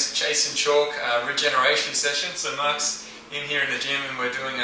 today's Jason Chalk regeneration session. So Mark's in here in the gym and we're doing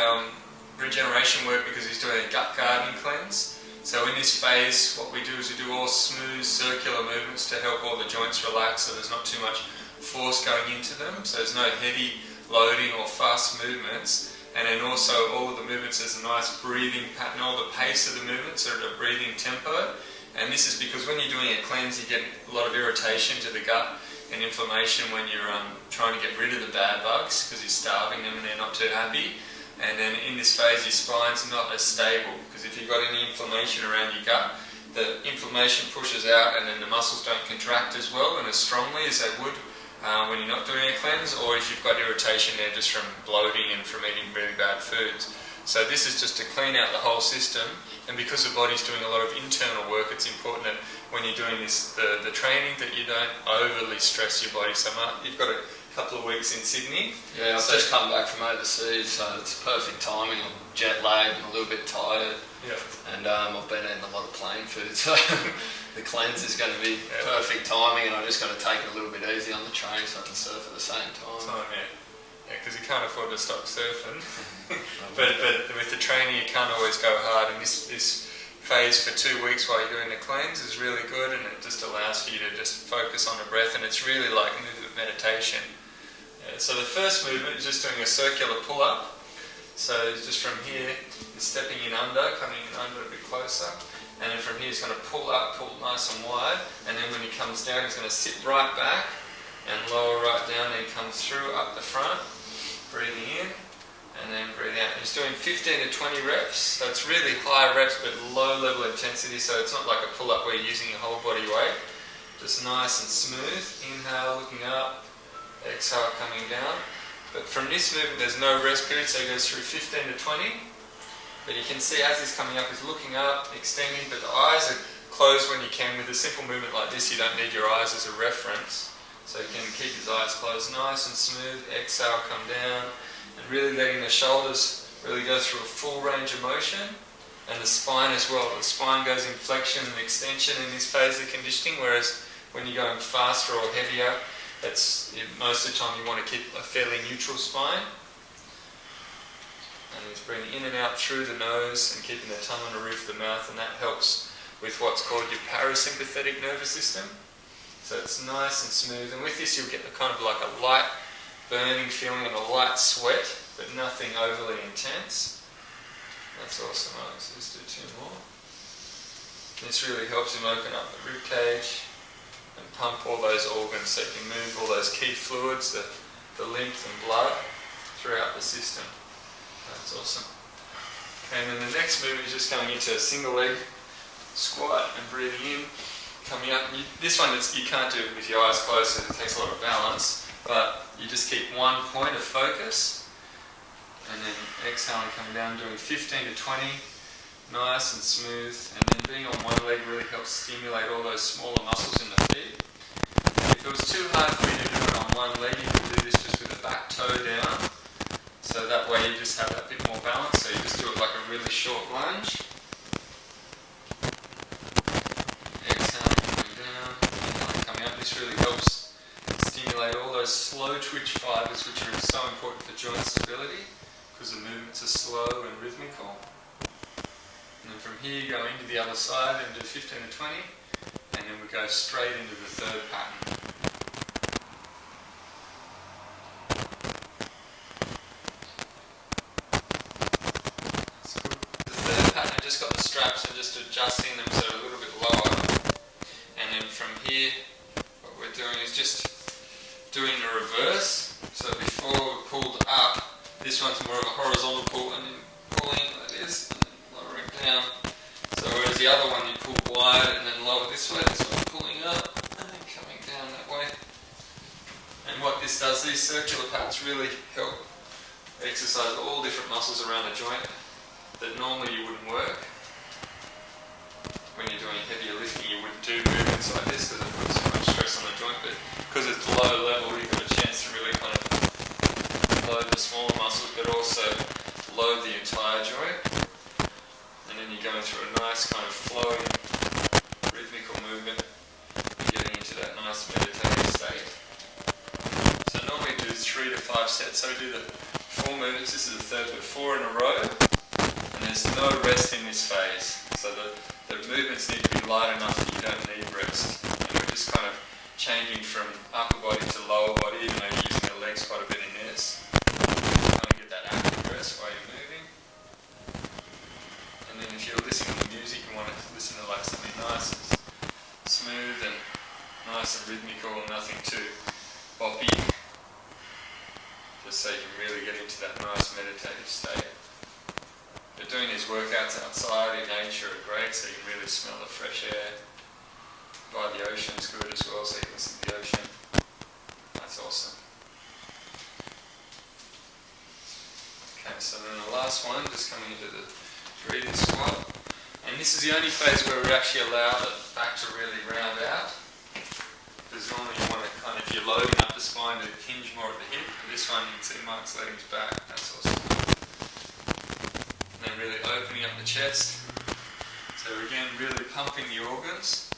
regeneration work because he's doing a gut gardening cleanse. So in this phase what we do is we do all smooth circular movements to help all the joints relax so there's not too much force going into them. So there's no heavy loading or fast movements. And then also all of the movements, there's a nice breathing pattern, all the pace of the movements are at a breathing tempo. And this is because when you're doing a cleanse you get a lot of irritation to the gut and inflammation when you're trying to get rid of the bad bugs because you're starving them and they're not too happy. And then in this phase your spine's not as stable because if you've got any inflammation around your gut, the inflammation pushes out and then the muscles don't contract as well and as strongly as they would when you're not doing a cleanse, or if you've got irritation there just from bloating and from eating really bad foods. So this is just to clean out the whole system, and because the body's doing a lot of internal work, it's important that when you're doing this, the training, that you don't overly stress your body so much. You've got a couple of weeks in Sydney. Yeah, I've just come back from overseas, so it's perfect timing. I'm jet lagged and a little bit tired. Yeah. And I've been eating a lot of plain food, so the cleanse is going to be perfect timing, and I just got to take it a little bit easy on the train so I can surf at the same time. Yeah, because you can't afford to stop surfing. but with the training you can't always go hard, and this phase for 2 weeks while you're doing the cleanse is really good, and it just allows for you to just focus on the breath, and it's really like a movement meditation. So the first movement is just doing a circular pull-up. So just from here, he's stepping in under, coming in under a bit closer, and then from here he's going to pull up, pull nice and wide, and then when he comes down he's going to sit right back and lower right down, then he comes through up the front, breathing in, and then breathing out. He's doing 15 to 20 reps, so it's really high reps but low level intensity, so it's not like a pull-up where you're using your whole body weight. Just nice and smooth. Inhale, looking up, exhale, coming down. But from this movement there's no rest period, so he goes through 15 to 20. But you can see as he's coming up, he's looking up, extending, but the eyes are closed when you can. With a simple movement like this, you don't need your eyes as a reference. So you can keep his eyes closed, nice and smooth. Exhale, come down, and really letting the shoulders really go through a full range of motion. And the spine as well. The spine goes in flexion and extension in this phase of conditioning, whereas when you're going faster or heavier, most of the time you want to keep a fairly neutral spine. And he's breathing in and out through the nose and keeping the tongue on the roof of the mouth, and that helps with what's called your parasympathetic nervous system. So it's nice and smooth, and with this you'll get the kind of like a light burning feeling and a light sweat, but nothing overly intense. That's awesome. So let's do 2 more. This really helps him open up the rib cage and pump all those organs so you can move all those key fluids, the lymph and blood throughout the system. That's awesome. And then the next move is just going into a single leg squat and breathing in, coming up. This one you can't do with your eyes closed because it takes a lot of balance, but you just keep one point of focus, and then exhaling, coming down, doing 15 to 20, nice and smooth, and then being on one leg really helps stimulate all those smaller muscles in the feet. If it was too hard for you to do it on one leg, you can do this just with the back toe down, so that way you just have that bit more balance, so you just do it like a really short lunge. Exhaling, coming down, inhaling, coming up. This really helps stimulate all those slow twitch fibers, which are so important for joint stability because the movements are slow and rhythmical. And then from here go into the other side and do 15 to 20, and then we go straight into the third pattern. That's good. The third pattern, I just got the straps and just adjusting them so they're a little bit lower. And then from here, what we're doing is just doing the reverse. So before we pulled up, this one's more of a horizontal pull, and then pulling like this, and then lowering down. So whereas the other one you pull wide and then lower this way, this one pulling up and then coming down that way. And what this does, these circular patterns really help exercise all different muscles around the joint that normally you wouldn't work. When you're doing heavier lifting, you wouldn't do movements like this because it puts so much stress on the joint, but because it's low level, you've got a chance to really kind of load the smaller muscles, but also load the entire joint. And then you're going through a nice kind of flowing, rhythmical movement and getting into that nice meditative state. sets. So we do the 4 movements. This is the third, but 4 in a row. And there's no rest in this phase. So the movements need to be light enough that you don't need rest. And we're just kind of changing from upper body to lower body, even though you're using the legs quite a bit in this. Kind of get that active rest while you're moving. And then if you're listening to music, you want to listen to like something nice and smooth and nice and rhythmical, nothing too boppy. Just so you can really get into that nice meditative state. But doing these workouts outside in nature are great, so you can really smell the fresh air. By the ocean's good as well, so you can listen to the ocean. That's awesome. Okay, so then the last one, just coming into the breathing squat. And this is the only phase where we actually allow the back to really round out. Because normally you want to kind of, if you're loading up the spine, to hinge more at the hip. But this one, you can see Mark's letting his back. That's awesome. And then really opening up the chest. So again, really pumping the organs.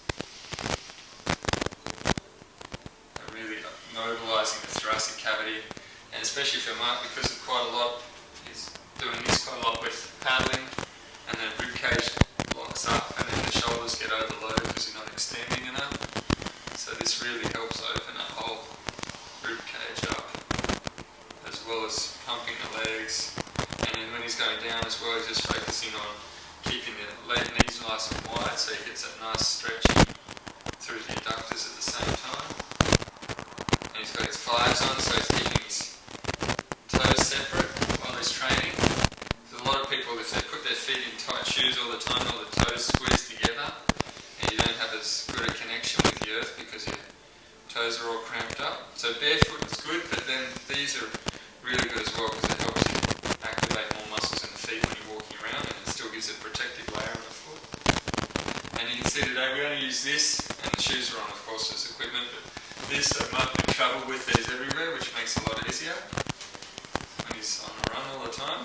And really mobilising the thoracic cavity. And especially for Mark, because of quite a lot, he's doing this quite a lot with paddling. And then rib cage locks up, and then the shoulders get overloaded because you're not extending enough. So this really helps open that whole rib cage up, as well as pumping the legs. And then when he's going down as well, he's just focusing on keeping the knees nice and wide, so he gets that nice stretching through the adductors at the same time. And he's got his fives on, so he's keeping his toes separate while he's training. So a lot of people, if they put their feet in tight shoes all the time, all the toes squeeze together, and you don't have as good a connection with the earth because your toes are all cramped up. So barefoot is good, but then these are really good as well because it helps you activate more muscles in the feet when you're walking around, and it still gives a protective layer on the foot. And you can see today we only use this, and the shoes are on of course as equipment, but this Mark can travel with these everywhere, which makes it a lot easier when he's on the run all the time.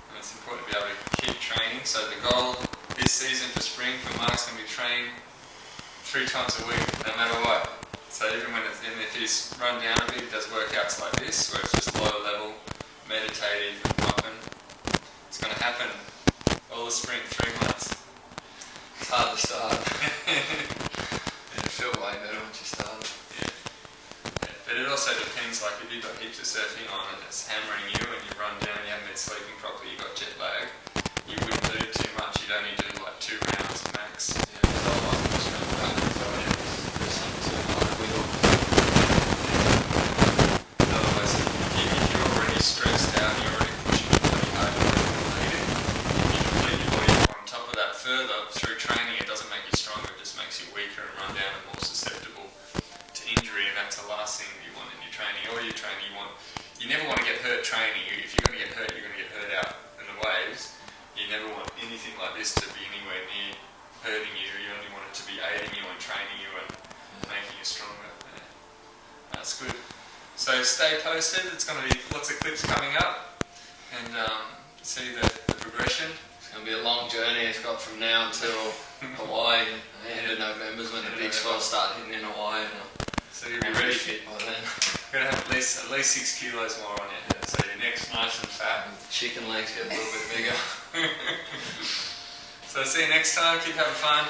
And it's important to be able to keep training. So the goal this season for spring for Mark's going to be training 3 times a week, no matter what. So even when it's, and if he's run down a bit, he does workouts like this, where it's just low level, meditative and pumping. It's going to happen all the spring, 3 months. It's hard to start. You feel way better once you start. Yeah. But it also depends, like if you've got heaps of surfing on and it's hammering you and you run down, you haven't been sleeping properly, you've got jet lag, you wouldn't do too much, you'd only do like 2 rounds max. Yeah, otherwise I'm just going to back and go, yeah, there's something too hard wiggle. Otherwise, if you're already stressed out, you're already pushing really hard, you're already depleted. If you deplete your body on top of that further through training, it doesn't make you stronger, it just makes you weaker and run down and more susceptible to injury, and that's the last thing that you want in your training. All your training you never want to get hurt training. If you're going to get hurt, you're going to get hurt out in the waves. You never want anything like this to be anywhere near hurting you. You only want it to be aiding you and training you and making you stronger. Yeah. That's good. So stay posted. It's going to be lots of clips coming up, and see the progression. It's going to be a long journey. It's got from now until Hawaii. End of November is when the big swells start hitting in Hawaii. So you'll be ready. Fit by then. You're going to have at least 6 kilos more on you. So your neck's nice and fat. Chicken legs get a little bit bigger. So see you next time. Keep having fun.